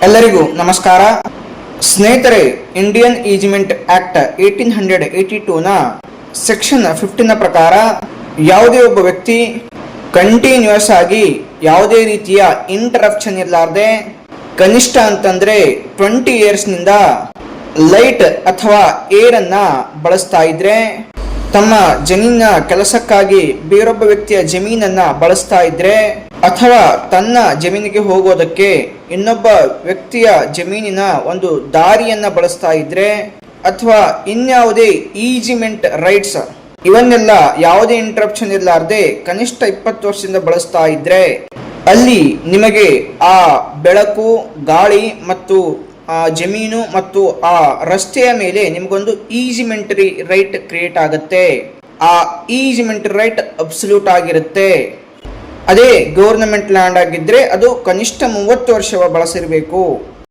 ಎಲ್ಲರಿಗೂ ನಮಸ್ಕಾರ ಸ್ನೇಹಿತರೆ. ಇಂಡಿಯನ್ ಈಜ್ಮೆಂಟ್ ಆಕ್ಟ್ 1882ನ ಸೆಕ್ಷನ್ 15ನ ಪ್ರಕಾರ ಯಾವುದೇ ಒಬ್ಬ ವ್ಯಕ್ತಿ ಕಂಟಿನ್ಯೂಸ್ ಆಗಿ ಯಾವುದೇ ರೀತಿಯ ಇಂಟರಪ್ಷನ್ ಇರಲಾರ್ದೆ ಕನಿಷ್ಠ ಅಂತಂದ್ರೆ 20 ಇಯರ್ಸ್ನಿಂದ ಲೈಟ್ ಅಥವಾ ಏರ್ ಅನ್ನ ಬಳಸ್ತಾ ಇದ್ರೆ, ತಮ್ಮ ಜಮೀನಿನ ಕೆಲಸಕ್ಕಾಗಿ ಬೇರೊಬ್ಬ ವ್ಯಕ್ತಿಯ ಜಮೀನನ್ನ ಬಳಸ್ತಾ ಇದ್ರೆ, ಅಥವಾ ತನ್ನ ಜಮೀನಿಗೆ ಹೋಗೋದಕ್ಕೆ ಇನ್ನೊಬ್ಬ ವ್ಯಕ್ತಿಯ ಜಮೀನಿನ ಒಂದು ದಾರಿಯನ್ನ ಬಳಸ್ತಾ ಇದ್ರೆ, ಅಥವಾ ಇನ್ಯಾವುದೇ ಈಜ್ಮೆಂಟ್ ರೈಟ್ಸ್ ಇವನ್ನೆಲ್ಲ ಯಾವುದೇ ಇಂಟರಪ್ಷನ್ ಇರಲಾರ್ದೆ ಕನಿಷ್ಠ 20 ವರ್ಷದಿಂದ ಬಳಸ್ತಾ ಇದ್ರೆ, ಅಲ್ಲಿ ನಿಮಗೆ ಆ ಬೆಳಕು, ಗಾಳಿ ಮತ್ತು ಆ ಜಮೀನು ಮತ್ತು ಆ ರಸ್ತೆಯ ಮೇಲೆ ನಿಮಗೊಂದು ಈಜ್ಮೆಂಟರಿ ರೈಟ್ ಕ್ರಿಯೇಟ್ ಆಗುತ್ತೆ. ಆ ಈಜ್ಮೆಂಟರಿ ರೈಟ್ ಅಬ್ಸಲ್ಯೂಟ್ ಆಗಿರುತ್ತೆ. ಅದೇ ಗವರ್ನಮೆಂಟ್ ಲ್ಯಾಂಡ್ ಆಗಿದ್ರೆ ಅದು ಕನಿಷ್ಠ 30 ವರ್ಷ ಬಳಸಿರಬೇಕು.